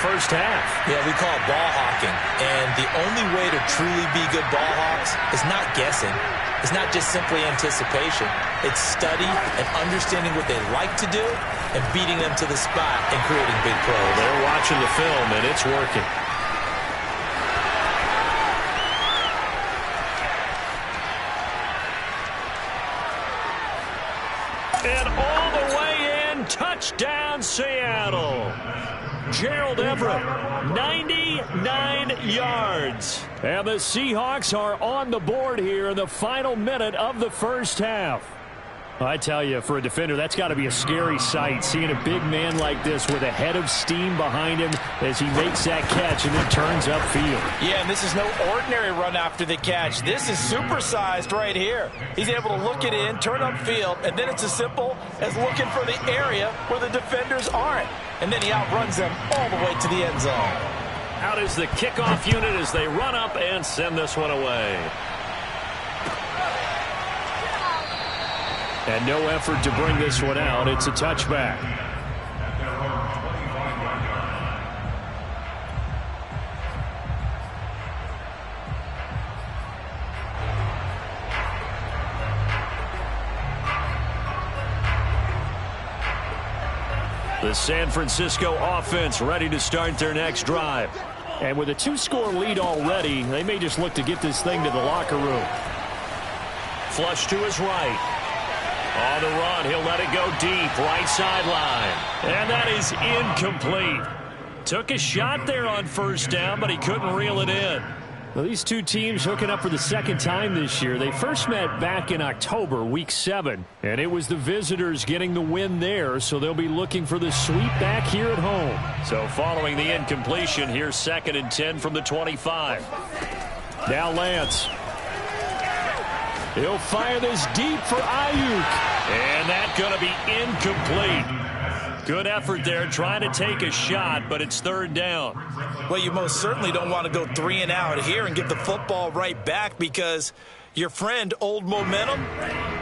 first half. Yeah, we call it ball hawking. And the only way to truly be good ball hawks is not guessing. It's not just simply anticipation. It's study and understanding what they like to do and beating them to the spot and creating big plays. They're watching the film, and it's working. And all the way in, touchdown Seattle. Gerald Everett, 99 yards. And the Seahawks are on the board here in the final minute of the first half. I tell you, for a defender, that's got to be a scary sight, seeing a big man like this with a head of steam behind him as he makes that catch and then turns upfield. Yeah, and this is no ordinary run after the catch. This is supersized right here. He's able to look it in, turn upfield, and then it's as simple as looking for the area where the defenders aren't. And then he outruns them all the way to the end zone. Out is the kickoff unit as they run up and send this one away. And no effort to bring this one out. It's a touchback. The San Francisco offense ready to start their next drive. And with a 2-score lead already, they may just look to get this thing to the locker room. Flush to his right. On the run, he'll let it go deep, right sideline. And that is incomplete. Took a shot there on first down, but he couldn't reel it in. Well, these two teams hooking up for the second time this year. They first met back in October, week 7. And it was the visitors getting the win there, so they'll be looking for the sweep back here at home. So following the incompletion, here's 2nd and 10 from the 25. Now Lance. He'll fire this deep for Ayuk. And that's going to be incomplete. Good effort there trying to take a shot, but it's 3rd down. Well, you most certainly don't want to go 3 and out here and give the football right back because your friend, Old Momentum,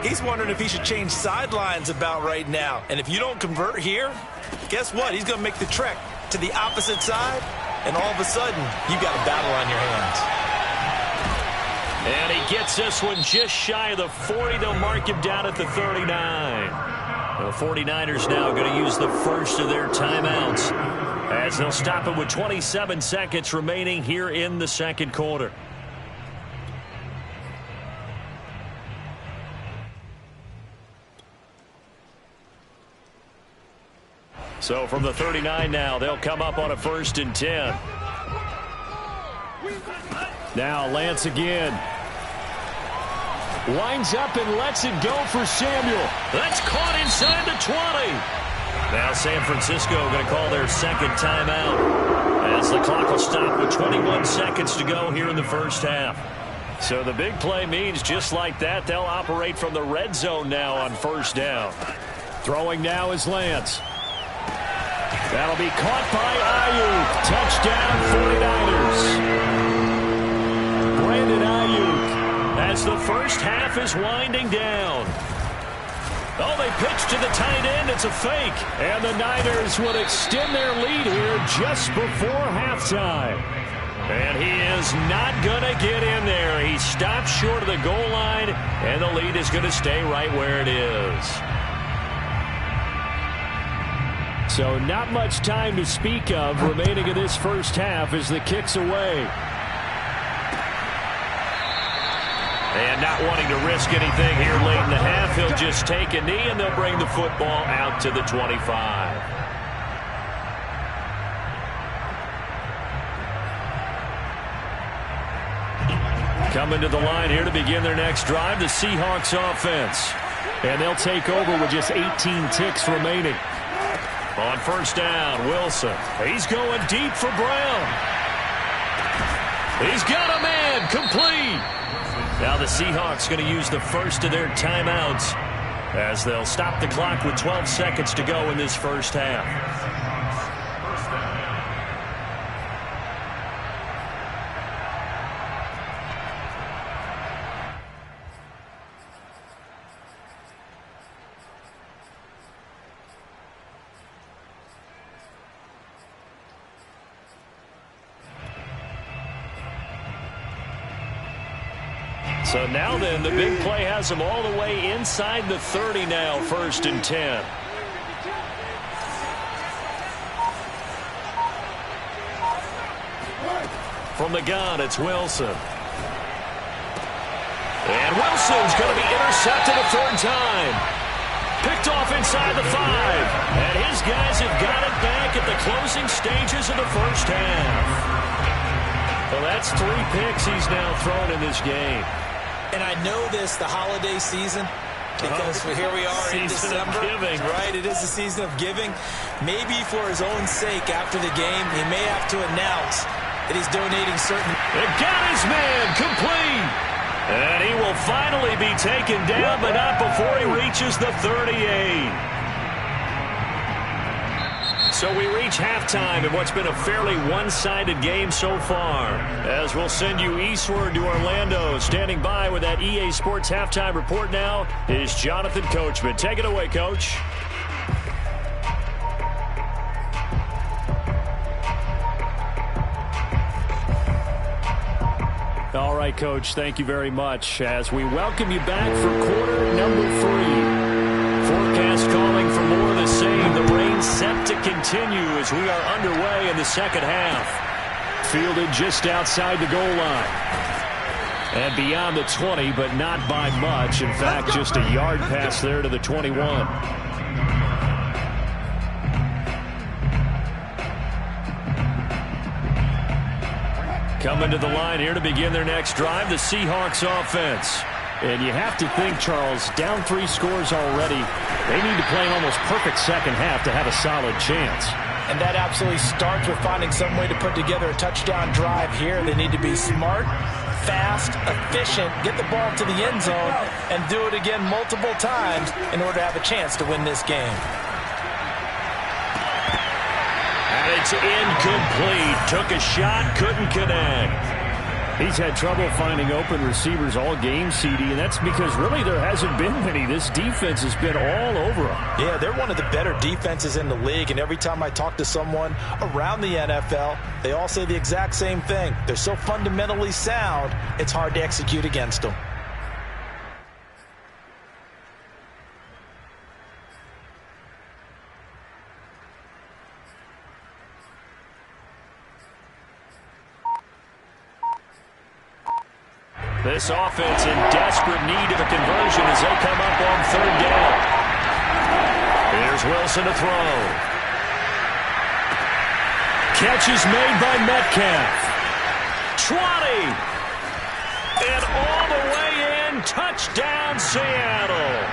he's wondering if he should change sidelines about right now. And if you don't convert here, guess what? He's going to make the trek to the opposite side, and all of a sudden, you've got a battle on your hands. And he gets this one just shy of the 40. They'll mark him down at the 39. The 49ers now going to use the first of their timeouts as they'll stop it with 27 seconds remaining here in the second quarter. So from the 39 now, they'll come up on a 1st and 10. Now Lance again. Winds up and lets it go for Samuel. That's caught inside the 20. Now San Francisco going to call their second timeout as the clock will stop with 21 seconds to go here in the first half. So the big play means just like that, they'll operate from the red zone now on 1st down. Throwing now is Lance. That'll be caught by Ayuk. Touchdown 49ers. Brandon Ayuk. As the first half is winding down. Oh, they pitch to the tight end. It's a fake. And the Niners will extend their lead here just before halftime. And he is not going to get in there. He stops short of the goal line, and the lead is going to stay right where it is. So not much time to speak of remaining in this first half as the kick's away. And not wanting to risk anything here late in the half, he'll just take a knee, and they'll bring the football out to the 25. Coming to the line here to begin their next drive, the Seahawks offense. And they'll take over with just 18 ticks remaining. On 1st down, Wilson. He's going deep for Brown. He's got a man, complete. Now the Seahawks going to use the first of their timeouts as they'll stop the clock with 12 seconds to go in this first half. So now then, the big play has them all the way inside the 30 now, 1st and 10. From the gun, it's Wilson. And Wilson's going to be intercepted a 3rd time. Picked off inside the 5. And his guys have got it back at the closing stages of the 1st half. Well, that's 3 picks he's now thrown in this game. And I know this, the holiday season, because here we are in December. Giving. Right, it is the season of giving. Maybe for his own sake after the game, he may have to announce that he's donating certain... It got his man complete. And he will finally be taken down, but not before he reaches the 38. So we reach halftime in what's been a fairly one-sided game so far. As we'll send you eastward to Orlando. Standing by with that EA Sports Halftime Report now is Jonathan Coachman. Take it away, Coach. All right, Coach, thank you very much as we welcome you back for quarter number 3. Forecast calling for more of the same. The rain set to continue as we are underway in the 2nd half. Fielded just outside the goal line. And beyond the 20, but not by much. In fact, just a yard pass there to the 21. Coming to the line here to begin their next drive, the Seahawks offense. And you have to think, Charles, down 3 scores already. They need to play an almost perfect 2nd half to have a solid chance. And that absolutely starts with finding some way to put together a touchdown drive here. They need to be smart, fast, efficient, get the ball to the end zone, and do it again multiple times in order to have a chance to win this game. And it's incomplete. Took a shot, couldn't connect. He's had trouble finding open receivers all game, CD, and that's because really there hasn't been many. This defense has been all over them. Yeah, they're one of the better defenses in the league, and every time I talk to someone around the NFL, they all say the exact same thing. They're so fundamentally sound, it's hard to execute against them. This offense in desperate need of a conversion as they come up on 3rd down. Here's Wilson to throw. Catch is made by Metcalf. 20. And all the way in. Touchdown, Seattle.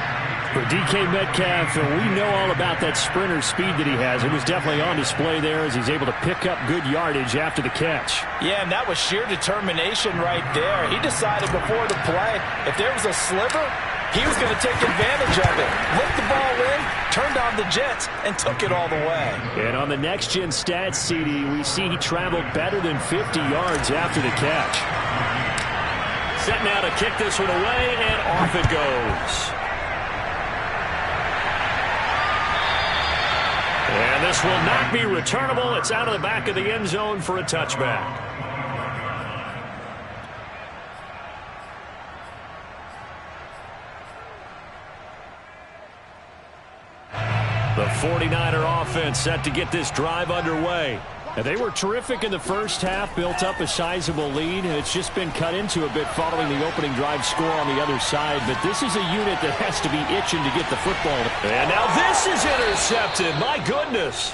For DK Metcalf, and we know all about that sprinter speed that he has. It was definitely on display there as he's able to pick up good yardage after the catch. Yeah, and that was sheer determination right there. He decided before the play, if there was a sliver, he was going to take advantage of it. Looked the ball in, turned on the jets, and took it all the way. And on the next-gen stats, CD, we see he traveled better than 50 yards after the catch. Set now to kick this one away, and off it goes. And this will not be returnable. It's out of the back of the end zone for a touchback. The 49er offense set to get this drive underway. And they were terrific in the first half, built up a sizable lead. It's just been cut into a bit following the opening drive score on the other side. But this is a unit that has to be itching to get the football. And now this is intercepted. My goodness.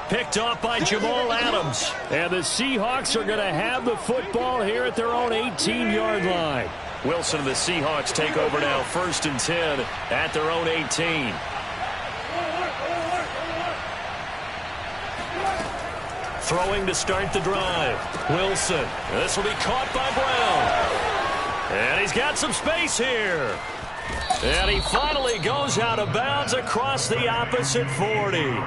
Picked off by Jamal Adams. And the Seahawks are going to have the football here at their own 18-yard line. Wilson and the Seahawks take over now, 1st and 10 at their own 18. Throwing to start the drive. Wilson. This will be caught by Brown. And he's got some space here. And he finally goes out of bounds across the opposite 40.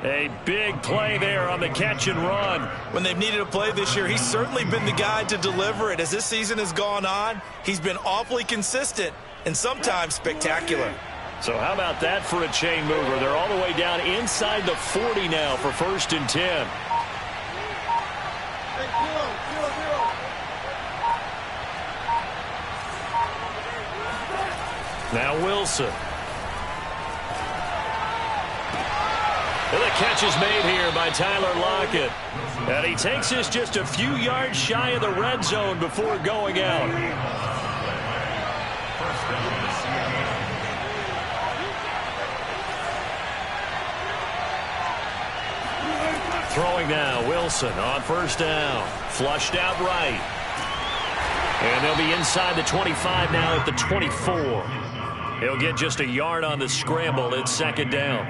A big play there on the catch and run. When they've needed a play this year, he's certainly been the guy to deliver it. As this season has gone on, he's been awfully consistent and sometimes spectacular. So how about that for a chain mover? They're all the way down inside the 40 now for 1st and 10. Now Wilson. And the catch is made here by Tyler Lockett. And he takes this just a few yards shy of the red zone before going out. Throwing now, Wilson on first down. Flushed out right. And they'll be inside the 25 now at the 24. He'll get just a yard on the scramble. It's second down.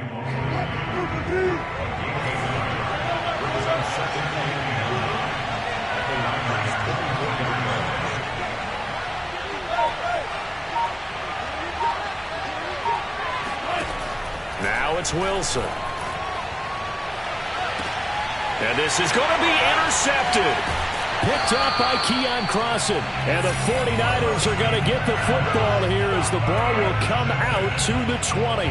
Now it's Wilson. And this is going to be intercepted. Picked up by Keon Crossan. And the 49ers are going to get the football here as the ball will come out to the 20.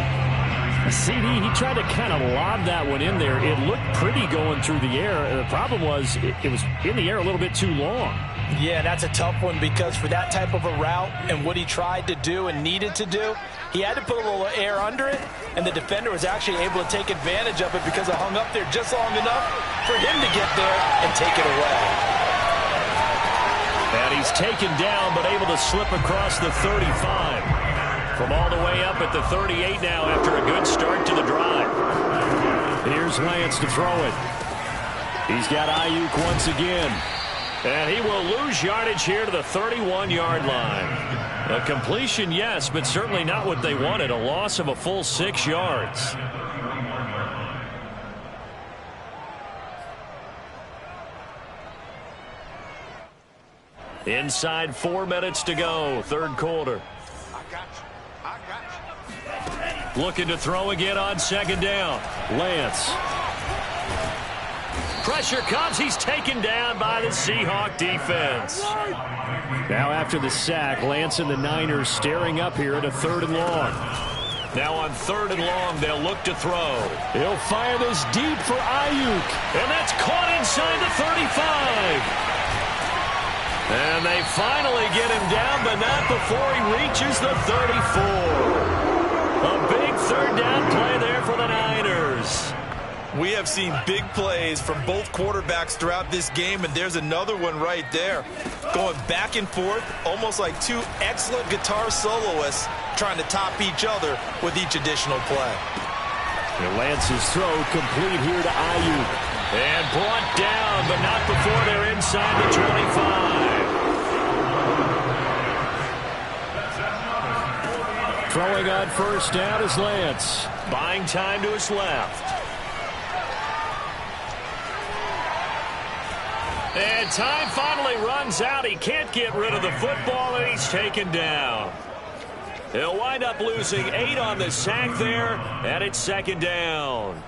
CD, he tried to kind of lob that one in there. It looked pretty going through the air. The problem was it was in the air a little bit too long. Yeah, that's a tough one because for that type of a route and what he tried to do and needed to do, he had to put a little air under it, and the defender was actually able to take advantage of it because it hung up there just long enough for him to get there and take it away. And he's taken down but able to slip across the 35. From all the way up at the 38 now after a good start to the drive. Here's Lance to throw it. He's got Ayuk once again. And he will lose yardage here to the 31-yard line. A completion, yes, but certainly not what they wanted. A loss of a full 6 yards. Inside 4 minutes to go, third quarter. Looking to throw again on second down. Lance. Pressure comes. He's taken down by the Seahawk defense. Now after the sack, Lance and the Niners staring up here at a 3rd and long. Now on 3rd and long, they'll look to throw. He'll fire this deep for Ayuk. And that's caught inside the 35. And they finally get him down, but not before he reaches the 34. A big 3rd down play there for the Niners. We have seen big plays from both quarterbacks throughout this game, and there's another one right there. Going back and forth, almost like two excellent guitar soloists trying to top each other with each additional play. And Lance's throw complete here to Ayuk. And brought down, but not before they're inside the 25. Throwing on first down is Lance. Buying time to his left. And time finally runs out. He can't get rid of the football, and he's taken down. He'll wind up losing 8 on the sack there, and it's second down.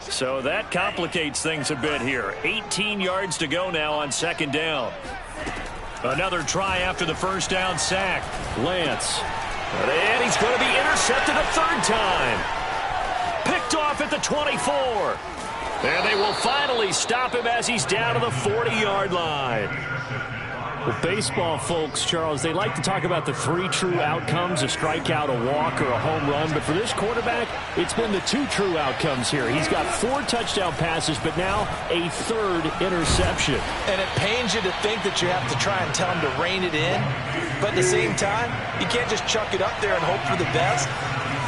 So that complicates things a bit here. 18 yards to go now on second down. Another try after the first down sack. Lance. And he's going to be intercepted a 3rd time. Picked off at the 24. And they will finally stop him as he's down to the 40-yard line. Well, baseball folks, Charles, they like to talk about the 3 true outcomes, a strikeout, a walk, or a home run. But for this quarterback, it's been the 2 true outcomes here. He's got 4 touchdown passes, but now a 3rd interception. And it pains you to think that you have to try and tell him to rein it in. But at the same time, you can't just chuck it up there and hope for the best.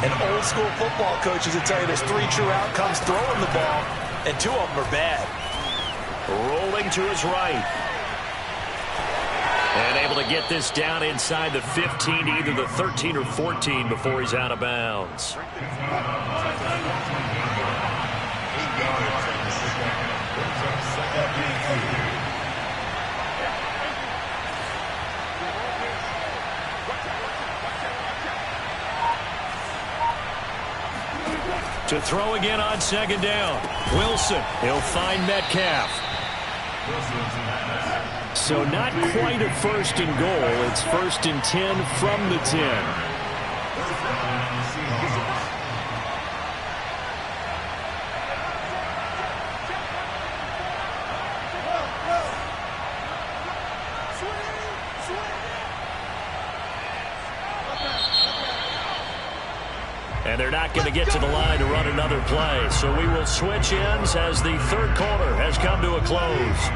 And old school football coaches will tell you there's 3 true outcomes throwing the ball, and 2 of them are bad. Rolling to his right. And able to get this down inside the 15, either the 13 or 14 before he's out of bounds. To throw again on second down. Wilson, he'll find Metcalf. So not quite a 1st and goal. It's 1st and 10 from the 10. And they're not going to get to the line to run another play. So we will switch ends as the third quarter has come to a close.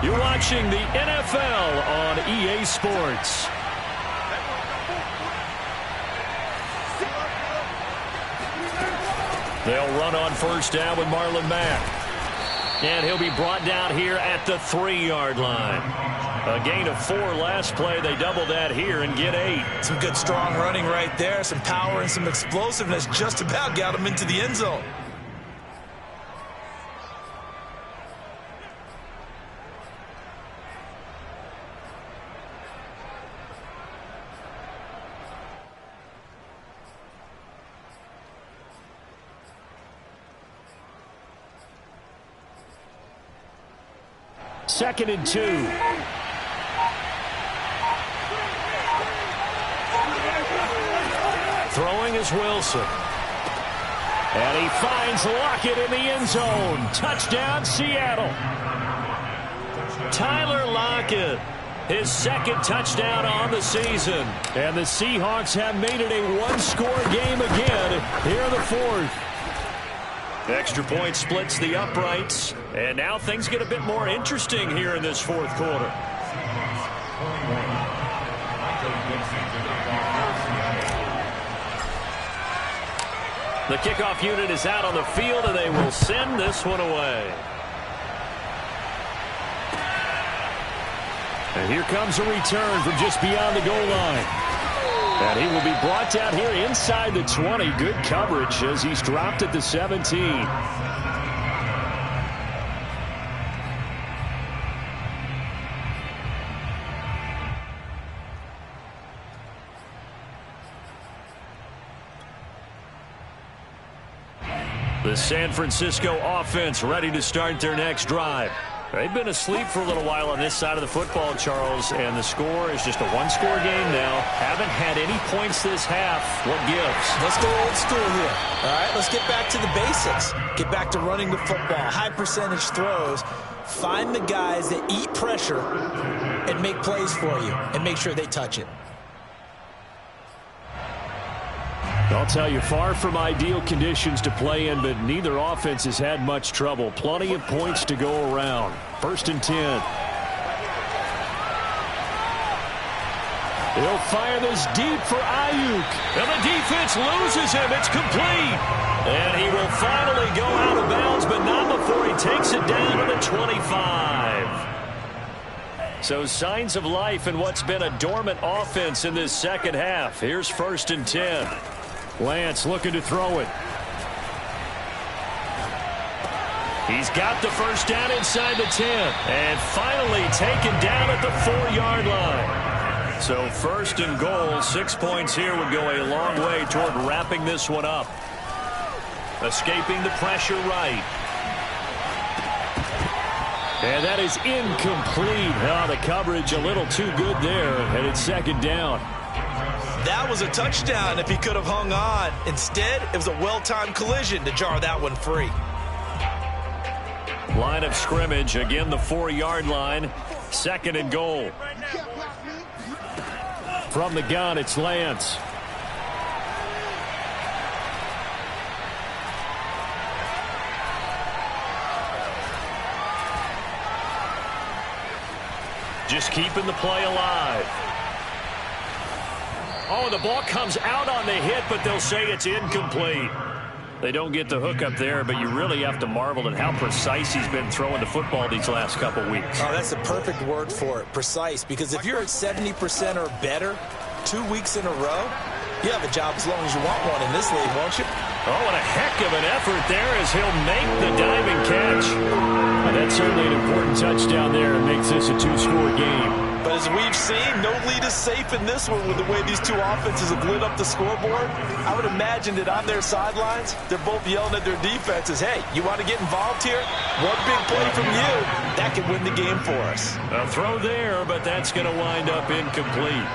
You're watching the NFL on EA Sports. They'll run on first down with Marlon Mack. And he'll be brought down here at the 3-yard line. A gain of 4 last play. They double that here and get 8. Some good strong running right there. Some power and some explosiveness just about got him into the end zone. Second and 2. Throwing is Wilson. And he finds Lockett in the end zone. Touchdown, Seattle. Tyler Lockett, his second touchdown on the season. And the Seahawks have made it a one-score game again here in the fourth. Extra point splits the uprights. And now things get a bit more interesting here in this fourth quarter. The kickoff unit is out on the field, and they will send this one away. And here comes a return from just beyond the goal line. And he will be brought down here inside the 20. Good coverage as he's dropped at the 17. The San Francisco offense ready to start their next drive. They've been asleep for a little while on this side of the football, Charles, and the score is just a one-score game now. Haven't had any points this half. What gives? Let's go old school here. All right, let's get back to the basics. Get back to running the football, high percentage throws. Find the guys that eat pressure and make plays for you and make sure they touch it. I'll tell you, far from ideal conditions to play in, but neither offense has had much trouble. Plenty of points to go around. First and 10. He'll fire this deep for Ayuk. And the defense loses him. It's complete. And he will finally go out of bounds, but not before he takes it down to the 25. So signs of life in what's been a dormant offense in this second half. Here's first and 10. Lance looking to throw it. He's got the first down inside the 10. And finally taken down at the 4-yard line. So first and goal, 6 points here would go a long way toward wrapping this one up. Escaping the pressure right. And that is incomplete. Oh, the coverage a little too good there. And it's second down. That was a touchdown if he could have hung on. Instead, it was a well-timed collision to jar that one free. Line of scrimmage, again the 4-yard line. Second and goal. From the gun, it's Lance. Just keeping the play alive. Oh, the ball comes out on the hit, but they'll say it's incomplete. They don't get the hook up there, but you really have to marvel at how precise he's been throwing the football these last couple weeks. Oh, that's the perfect word for it, precise, because if you're at 70% or better 2 weeks in a row, you have a job as long as you want one in this league, won't you? Oh, and a heck of an effort there as he'll make the diving catch. And that's certainly an important touchdown there and makes this a 2-score game. But as we've seen, no lead is safe in this one with the way these two offenses have lit up the scoreboard. I would imagine that on their sidelines, they're both yelling at their defenses, hey, you want to get involved here? One big play from you, that can win the game for us. A throw there, but that's going to wind up incomplete.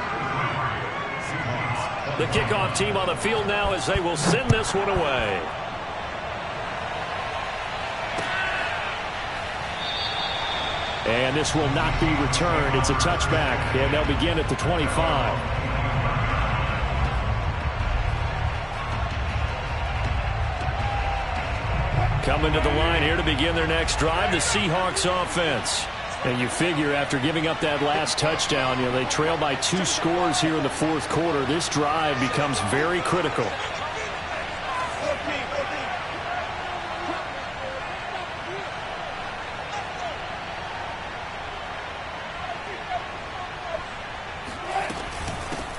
The kickoff team on the field now as they will send this one away. And this will not be returned. It's a touchback, and they'll begin at the 25. Coming to the line here to begin their next drive, the Seahawks offense. And you figure after giving up that last touchdown, they trail by 2 scores here in the fourth quarter. This drive becomes very critical.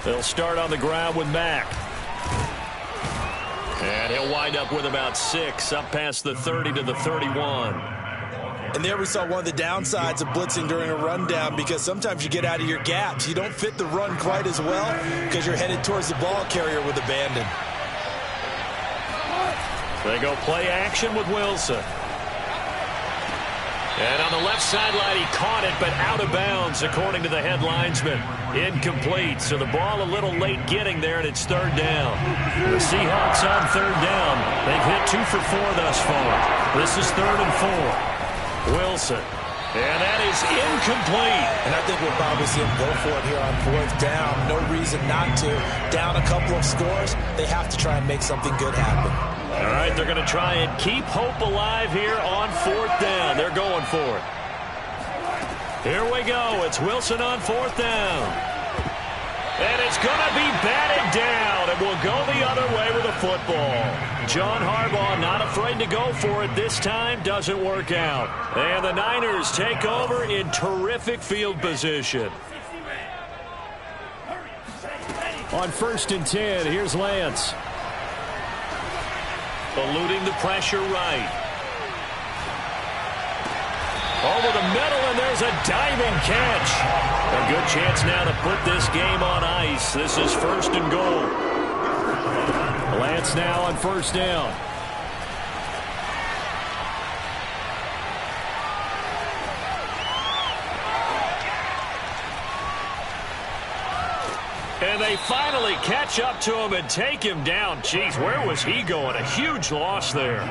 They'll start on the ground with Mack. And he'll wind up with about 6, up past the 30 to the 31. And there we saw one of the downsides of blitzing during a rundown, because sometimes you get out of your gaps. You don't fit the run quite as well because you're headed towards the ball carrier with abandon. They go play action with Wilson. And on the left sideline, he caught it, but out of bounds, according to the head linesman. Incomplete, so the ball a little late getting there, and it's 3rd down. The Seahawks on 3rd down. They've hit 2 for 4 thus far. This is 3rd and 4. Wilson. And that is incomplete. And I think we'll probably see him go for it here on 4th down. No reason not to. Down a couple of scores, they have to try and make something good happen. All right, they're going to try and keep hope alive here on 4th down. They're going for it. Here we go. It's Wilson on 4th down. And it's going to be batted down, and we'll go the other way with the football. John Harbaugh not afraid to go for it this time. Doesn't work out. And the Niners take over in terrific field position. On 1st and 10, here's Lance. Eluding the pressure right. Over the middle, and there's a diving catch. A good chance now to put this game on ice. This is 1st and goal. Lance now on 1st down. And they finally catch up to him and take him down. Jeez, where was he going? A huge loss there.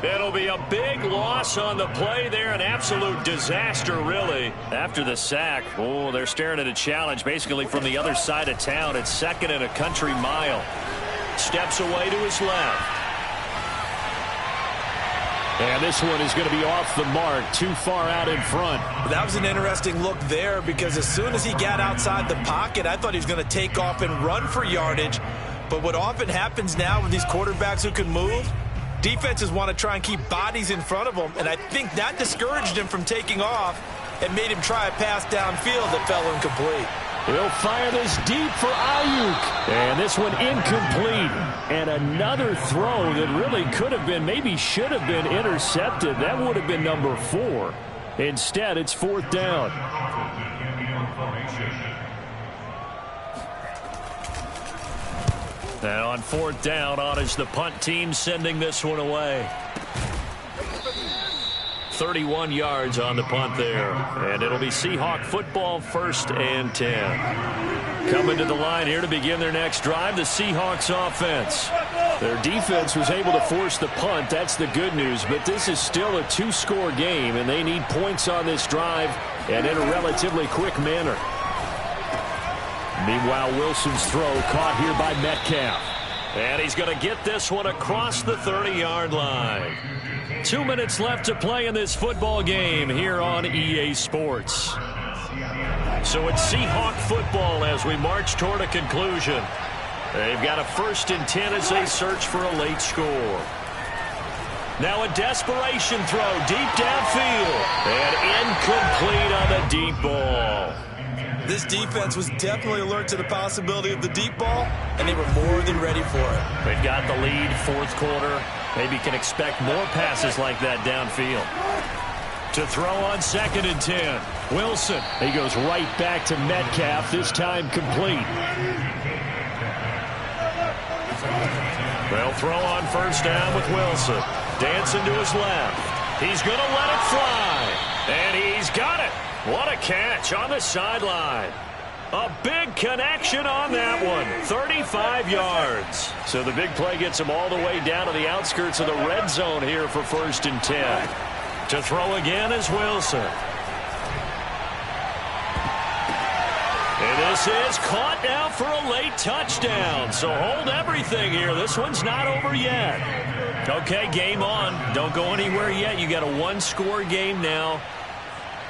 It'll be a big loss on the play there. An absolute disaster, really. After the sack, oh, they're staring at a challenge basically from the other side of town. It's 2nd and a country mile. Steps away to his left. And this one is going to be off the mark, too far out in front. That was an interesting look there, because as soon as he got outside the pocket, I thought he was going to take off and run for yardage. But what often happens now with these quarterbacks who can move, defenses want to try and keep bodies in front of them, and I think that discouraged him from taking off and made him try a pass downfield that fell incomplete. He'll fire this deep for Ayuk. And this one incomplete. And another throw that really could have been, maybe should have been intercepted. That would have been number 4. Instead, it's 4th down. Now on 4th down, on is the punt team sending this one away. 31 yards on the punt there. And it'll be Seahawk football, 1st and 10. Coming to the line here to begin their next drive, the Seahawks offense. Their defense was able to force the punt. That's the good news. But this is still a 2-score game, and they need points on this drive and in a relatively quick manner. Meanwhile, Wilson's throw caught here by Metcalf. And he's going to get this one across the 30-yard line. 2 minutes left to play in this football game here on EA Sports. So it's Seahawk football as we march toward a conclusion. They've got a 1st and 10 as they search for a late score. Now a desperation throw deep downfield. And incomplete on the deep ball. This defense was definitely alert to the possibility of the deep ball, and they were more than ready for it. They've got the lead, 4th quarter. Maybe can expect more passes like that downfield. To throw on 2nd and 10. Wilson. He goes right back to Metcalf, this time complete. They'll throw on 1st down with Wilson. Dancing to his left. He's going to let it fly. And he's got it. What a catch on the sideline. A big connection on that one. 35 yards. So the big play gets him all the way down to the outskirts of the red zone here for 1st and 10. To throw again is Wilson. And this is caught now for a late touchdown. So hold everything here. This one's not over yet. Okay, game on. Don't go anywhere yet. You got a one-score game now.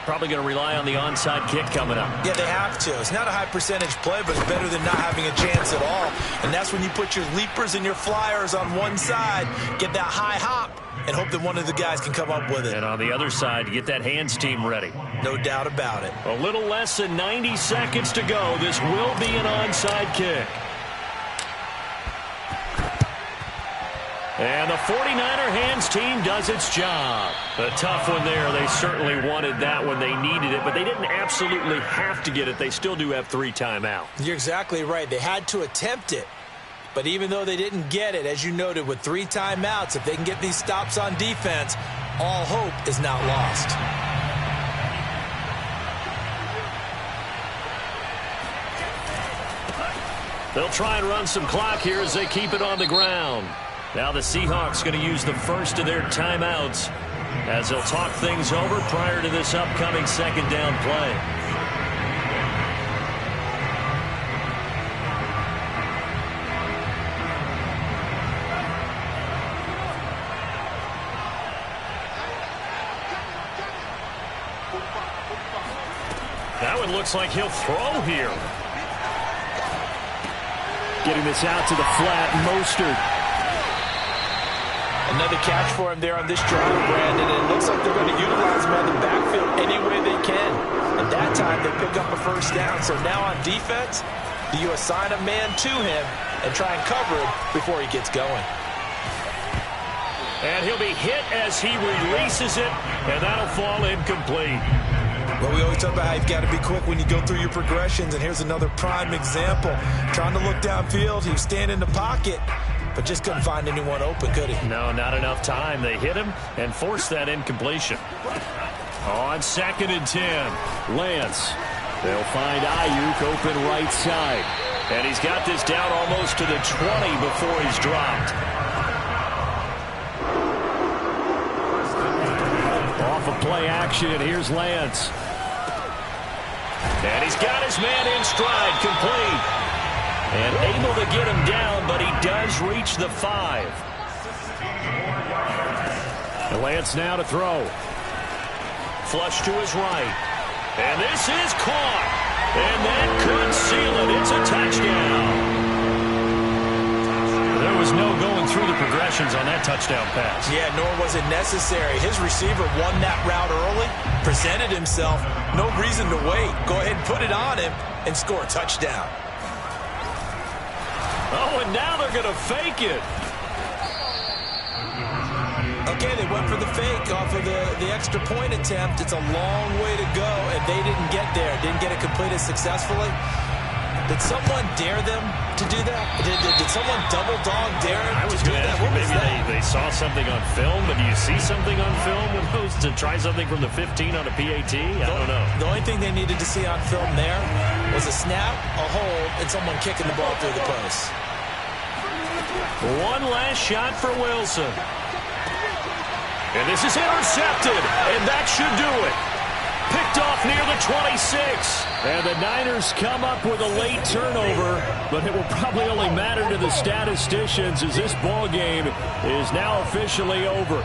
Probably going to rely on the onside kick coming up. Yeah, they have to. It's not a high percentage play, but it's better than not having a chance at all. And that's when you put your leapers and your flyers on one side, get that high hop, and hope that one of the guys can come up with it. And on the other side, get that hands team ready. No doubt about it. A little less than 90 seconds to go. This will be an onside kick. And the 49er hands team does its job. A tough one there. They certainly wanted that when they needed it, but they didn't absolutely have to get it. They still do have 3 timeouts. You're exactly right. They had to attempt it. But even though they didn't get it, as you noted, with 3 timeouts, if they can get these stops on defense, all hope is not lost. They'll try and run some clock here as they keep it on the ground. Now the Seahawks going to use the first of their timeouts as they'll talk things over prior to this upcoming second down play. That one looks like he'll throw here. Getting this out to the flat, Mostert. Another catch for him there on this drive, Brandon, and it looks like they're going to utilize him on the backfield any way they can. At that time, they pick up a first down. So now on defense, do you assign a man to him and try and cover him before he gets going? And he'll be hit as he releases it, and that'll fall incomplete. Well, we always talk about how you've got to be quick when you go through your progressions, and here's another prime example. Trying to look downfield, he was standing in the pocket, but just couldn't find anyone open, could he? No, not enough time. They hit him and forced that incompletion. On 2nd and 10, Lance. They'll find Ayuk open right side. And he's got this down almost to the 20 before he's dropped. Off of play action, here's Lance. And he's got his man in stride, complete. And able to get him down, but he does reach the 5. And Lance now to throw. Flush to his right. And this is caught. And that could seal it. It's a touchdown. There was no going through the progressions on that touchdown pass. Yeah, nor was it necessary. His receiver won that route early, presented himself. No reason to wait. Go ahead and put it on him and score a touchdown. Oh, and now they're going to fake it. Okay, they went for the fake off of the extra point attempt. It's a long way to go, and they didn't get there. Didn't get it completed successfully. Did someone dare them to do that? Did someone double dog dare them to do that? What was that? Maybe they saw something on film, but do you see something on film when those to try something from the 15 on a PAT? I don't know. The only thing they needed to see on film there was a snap, a hold, and someone kicking the ball through the post. One last shot for Wilson. And this is intercepted, and that should do it. Picked off near the 26. And the Niners come up with a late turnover, but it will probably only matter to the statisticians as this ball game is now officially over.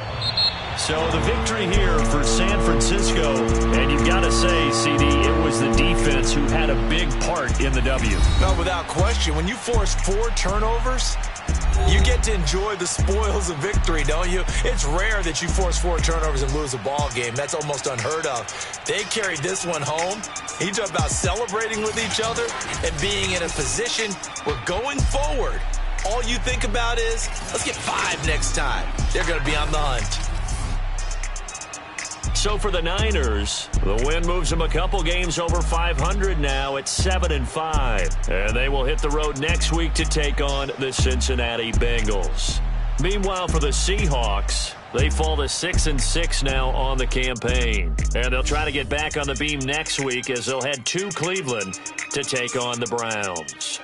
So the victory here for San Francisco, and you've got to say, CD, it was the defense who had a big part in the W. No, without question. When you force 4 turnovers, you get to enjoy the spoils of victory, don't you? It's rare that you force 4 turnovers and lose a ball game. That's almost unheard of. They carried this one home. You talk about celebrating with each other and being in a position where going forward, all you think about is, let's get 5 next time. They're going to be on the hunt. So for the Niners, the win moves them a couple games over 500 now at 7-5. And they will hit the road next week to take on the Cincinnati Bengals. Meanwhile, for the Seahawks, they fall to 6-6 now on the campaign. And they'll try to get back on the beam next week as they'll head to Cleveland to take on the Browns.